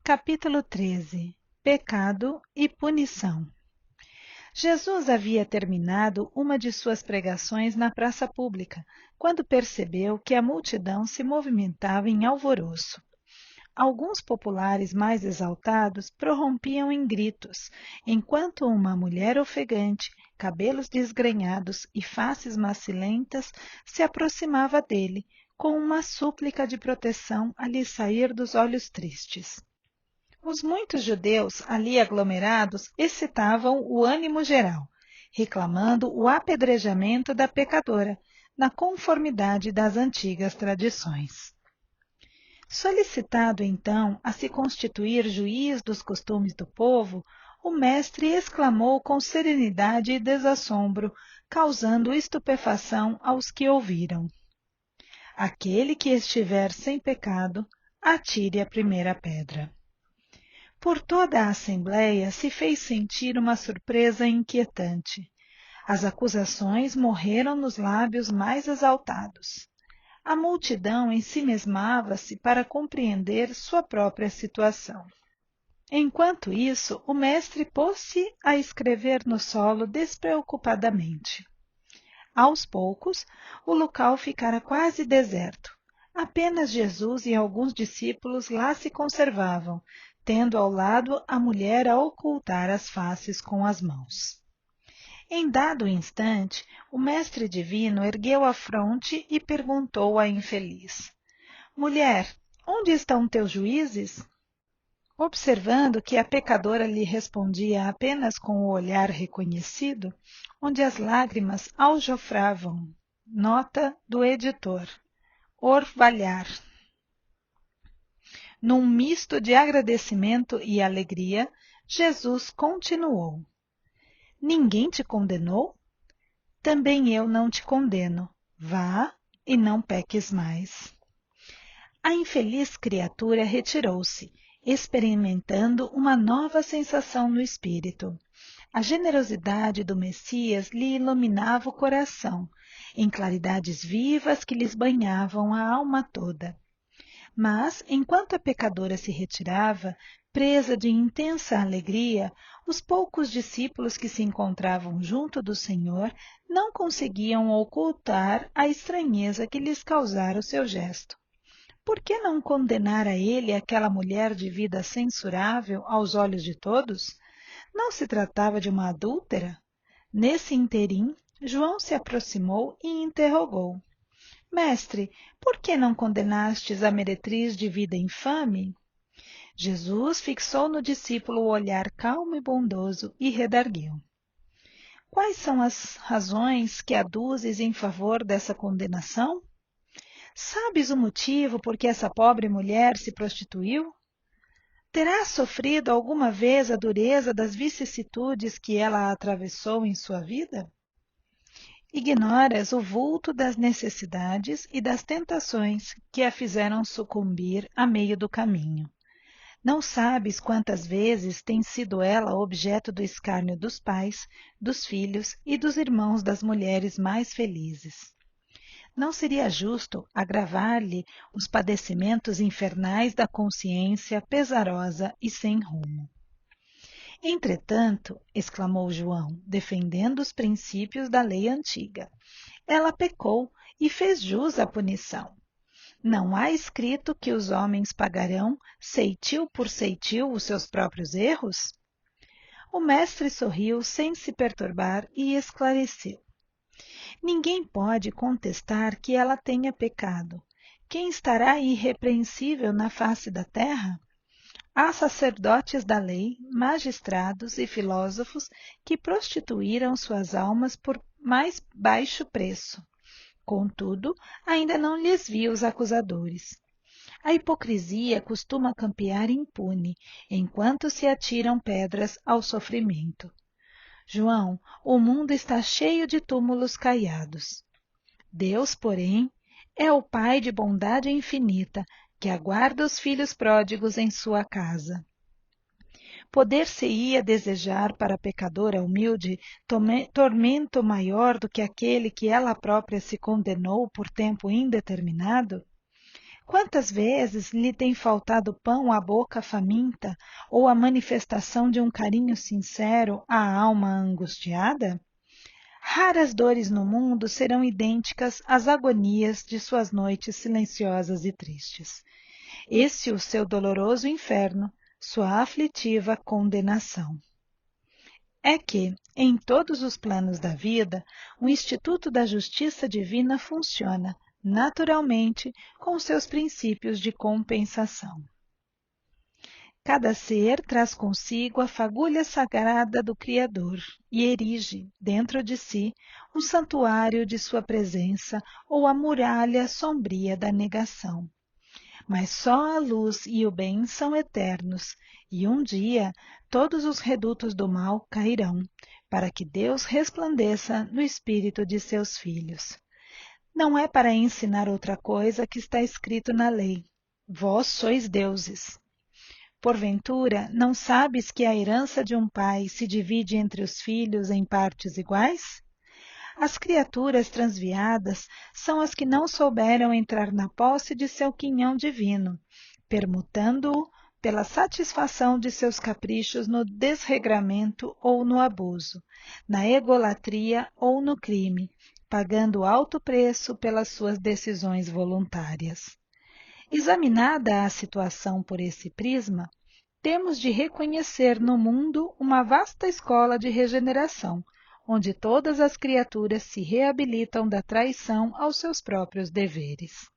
Capítulo 13. Pecado e punição. Jesus havia terminado uma de suas pregações na praça pública, quando percebeu que a multidão se movimentava em alvoroço. Alguns populares mais exaltados prorrompiam em gritos, enquanto uma mulher ofegante, cabelos desgrenhados e faces macilentas se aproximava dele, com uma súplica de proteção a lhe sair dos olhos tristes. Os muitos judeus ali aglomerados excitavam o ânimo geral, reclamando o apedrejamento da pecadora, na conformidade das antigas tradições. Solicitado então a se constituir juiz dos costumes do povo, o mestre exclamou com serenidade e desassombro, causando estupefação aos que ouviram: Aquele que estiver sem pecado, atire a primeira pedra. Por toda a assembleia se fez sentir uma surpresa inquietante. As acusações morreram nos lábios mais exaltados. A multidão ensimesmava-se para compreender sua própria situação. Enquanto isso, o mestre pôs-se a escrever no solo despreocupadamente. Aos poucos, o local ficara quase deserto. Apenas Jesus e alguns discípulos lá se conservavam, tendo ao lado a mulher a ocultar as faces com as mãos. Em dado instante, o mestre divino ergueu a fronte e perguntou à infeliz: Mulher, onde estão teus juízes? Observando que a pecadora lhe respondia apenas com o olhar reconhecido, onde as lágrimas aljofravam. Nota do editor. Orvalhar. Num misto de agradecimento e alegria, Jesus continuou: Ninguém te condenou? Também eu não te condeno. Vá e não peques mais. A infeliz criatura retirou-se, experimentando uma nova sensação no espírito. A generosidade do Messias lhe iluminava o coração, em claridades vivas que lhes banhavam a alma toda. Mas, enquanto a pecadora se retirava, presa de intensa alegria, os poucos discípulos que se encontravam junto do Senhor não conseguiam ocultar a estranheza que lhes causara o seu gesto. Por que não condenar a ele aquela mulher de vida censurável aos olhos de todos? Não se tratava de uma adúltera? Nesse interim, João se aproximou e interrogou: Mestre, por que não condenastes a meretriz de vida infame? Jesus fixou no discípulo o olhar calmo e bondoso e redarguiu: Quais são as razões que aduzes em favor dessa condenação? Sabes o motivo por que essa pobre mulher se prostituiu? Terá sofrido alguma vez a dureza das vicissitudes que ela atravessou em sua vida? Ignoras o vulto das necessidades e das tentações que a fizeram sucumbir a meio do caminho. Não sabes quantas vezes tem sido ela objeto do escárnio dos pais, dos filhos e dos irmãos das mulheres mais felizes. Não seria justo agravar-lhe os padecimentos infernais da consciência pesarosa e sem rumo. Entretanto, exclamou João, defendendo os princípios da lei antiga, ela pecou e fez jus à punição. Não há escrito que os homens pagarão, ceitil por ceitil, os seus próprios erros? O mestre sorriu sem se perturbar e esclareceu: Ninguém pode contestar que ela tenha pecado. Quem estará irrepreensível na face da terra? Há sacerdotes da lei, magistrados e filósofos que prostituíram suas almas por mais baixo preço. Contudo, ainda não lhes vi os acusadores. A hipocrisia costuma campear impune, enquanto se atiram pedras ao sofrimento. João, o mundo está cheio de túmulos caiados. Deus, porém, é o Pai de bondade infinita, que aguarda os filhos pródigos em sua casa. Poder-se-ia desejar para a pecadora humilde tormento maior do que aquele que ela própria se condenou por tempo indeterminado? Quantas vezes lhe tem faltado pão à boca faminta ou a manifestação de um carinho sincero à alma angustiada? Raras dores no mundo serão idênticas às agonias de suas noites silenciosas e tristes. Esse o seu doloroso inferno, sua aflitiva condenação. É que, em todos os planos da vida, o Instituto da Justiça Divina funciona, naturalmente, com seus princípios de compensação. Cada ser traz consigo a fagulha sagrada do Criador e erige, dentro de si, o santuário de sua presença ou a muralha sombria da negação. Mas só a luz e o bem são eternos, e um dia todos os redutos do mal cairão, para que Deus resplandeça no espírito de seus filhos. Não é para ensinar outra coisa que está escrito na lei. Vós sois deuses. Porventura, não sabes que a herança de um pai se divide entre os filhos em partes iguais? As criaturas transviadas são as que não souberam entrar na posse de seu quinhão divino, permutando-o pela satisfação de seus caprichos no desregramento ou no abuso, na egolatria ou no crime, pagando alto preço pelas suas decisões voluntárias. Examinada a situação por esse prisma, temos de reconhecer no mundo uma vasta escola de regeneração, onde todas as criaturas se reabilitam da traição aos seus próprios deveres.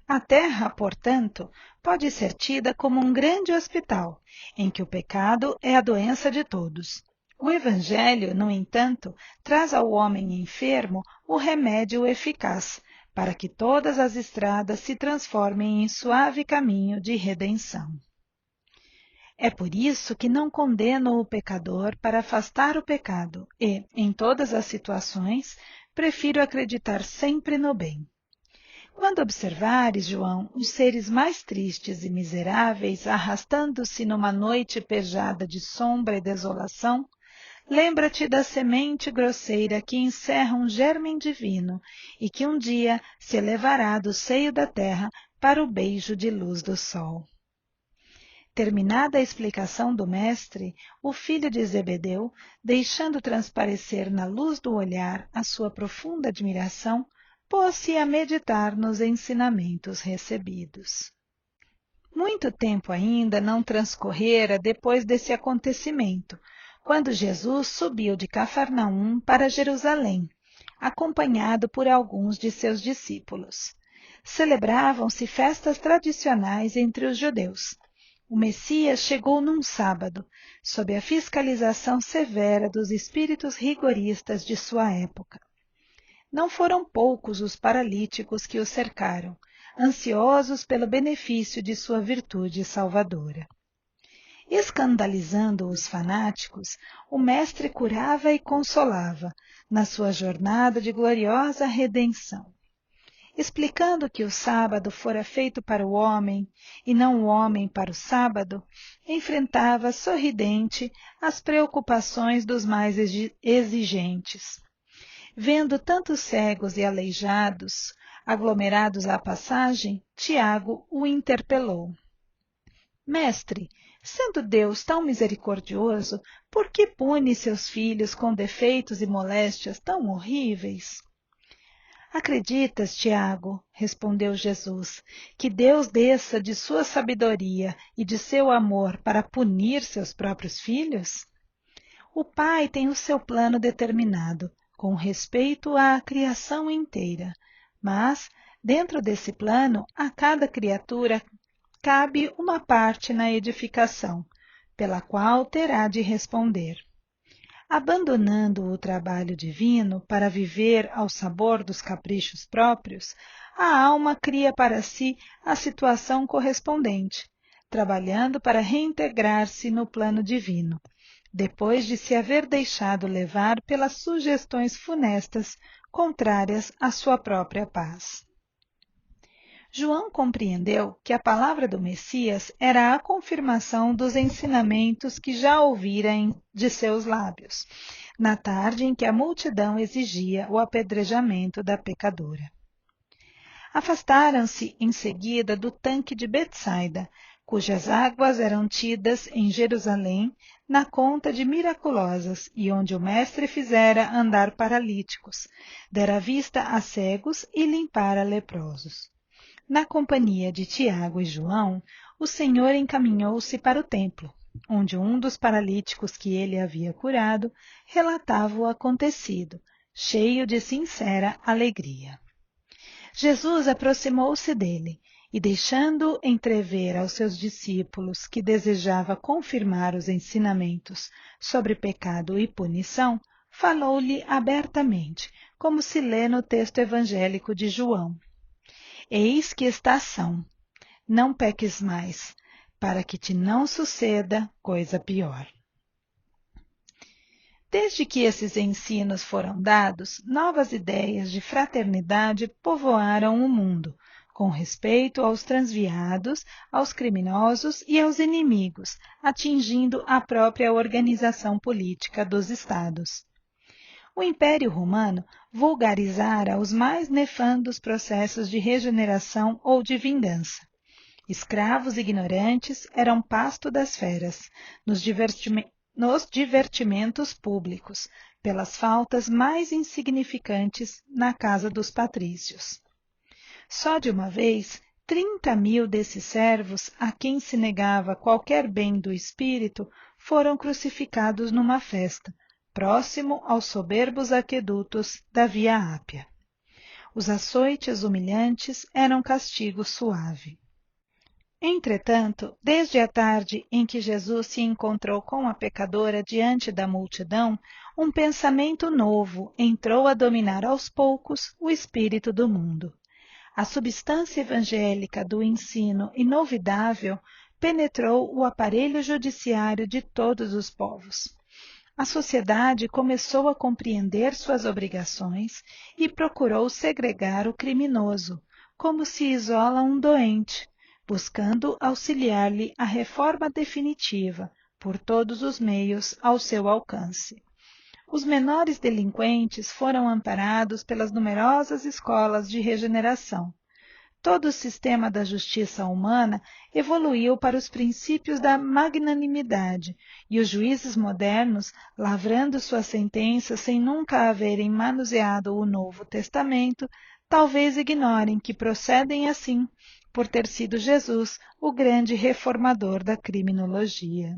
A Terra, portanto, pode ser tida como um grande hospital, em que o pecado é a doença de todos. O Evangelho, no entanto, traz ao homem enfermo o remédio eficaz, para que todas as estradas se transformem em suave caminho de redenção. É por isso que não condeno o pecador para afastar o pecado e, em todas as situações, prefiro acreditar sempre no bem. Quando observares, João, os seres mais tristes e miseráveis arrastando-se numa noite pejada de sombra e desolação, lembra-te da semente grosseira que encerra um germen divino e que um dia se elevará do seio da terra para o beijo de luz do sol. Terminada a explicação do mestre, o filho de Zebedeu, deixando transparecer na luz do olhar a sua profunda admiração, pôs-se a meditar nos ensinamentos recebidos. Muito tempo ainda não transcorrera depois desse acontecimento, quando Jesus subiu de Cafarnaum para Jerusalém, acompanhado por alguns de seus discípulos. Celebravam-se festas tradicionais entre os judeus. O Messias chegou num sábado, sob a fiscalização severa dos espíritos rigoristas de sua época. Não foram poucos os paralíticos que o cercaram, ansiosos pelo benefício de sua virtude salvadora. Escandalizando os fanáticos, o Mestre curava e consolava, na sua jornada de gloriosa redenção. Explicando que o sábado fora feito para o homem e não o homem para o sábado, enfrentava sorridente as preocupações dos mais exigentes. Vendo tantos cegos e aleijados aglomerados à passagem, Tiago o interpelou. Mestre, sendo Deus tão misericordioso, por que pune seus filhos com defeitos e moléstias tão horríveis? Acreditas, Tiago, respondeu Jesus, que Deus desça de sua sabedoria e de seu amor para punir seus próprios filhos? O Pai tem o seu plano determinado, com respeito à criação inteira, mas, dentro desse plano, a cada criatura cabe uma parte na edificação, pela qual terá de responder. Abandonando o trabalho divino para viver ao sabor dos caprichos próprios, a alma cria para si a situação correspondente, trabalhando para reintegrar-se no plano divino, depois de se haver deixado levar pelas sugestões funestas contrárias à sua própria paz. João compreendeu que a palavra do Messias era a confirmação dos ensinamentos que já ouvira de seus lábios, na tarde em que a multidão exigia o apedrejamento da pecadora. Afastaram-se em seguida do tanque de Betsaida, cujas águas eram tidas em Jerusalém na conta de miraculosas, e onde o mestre fizera andar paralíticos, dera vista a cegos e limpara leprosos. Na companhia de Tiago e João, o Senhor encaminhou-se para o templo, onde um dos paralíticos que ele havia curado relatava o acontecido, cheio de sincera alegria. Jesus aproximou-se dele e, deixando entrever aos seus discípulos que desejava confirmar os ensinamentos sobre pecado e punição, falou-lhe abertamente, como se lê no texto evangélico de João. Eis que estação, não peques mais, para que te não suceda coisa pior. Desde que esses ensinos foram dados, novas ideias de fraternidade povoaram o mundo, com respeito aos transviados, aos criminosos e aos inimigos, atingindo a própria organização política dos estados. O Império Romano vulgarizara os mais nefandos processos de regeneração ou de vingança. Escravos ignorantes eram pasto das feras, nos divertimentos públicos, pelas faltas mais insignificantes na casa dos patrícios. Só de uma vez, 30.000 desses servos, a quem se negava qualquer bem do espírito, foram crucificados numa festa, próximo aos soberbos aquedutos da Via Ápia. Os açoites humilhantes eram castigo suave. Entretanto, desde a tarde em que Jesus se encontrou com a pecadora diante da multidão, um pensamento novo entrou a dominar aos poucos o espírito do mundo. A substância evangélica do ensino inovidável penetrou o aparelho judiciário de todos os povos. A sociedade começou a compreender suas obrigações e procurou segregar o criminoso, como se isola um doente, buscando auxiliar-lhe a reforma definitiva, por todos os meios ao seu alcance. Os menores delinquentes foram amparados pelas numerosas escolas de regeneração. Todo o sistema da justiça humana evoluiu para os princípios da magnanimidade, e os juízes modernos, lavrando suas sentenças sem nunca haverem manuseado o Novo Testamento, talvez ignorem que procedem assim, por ter sido Jesus o grande reformador da criminologia.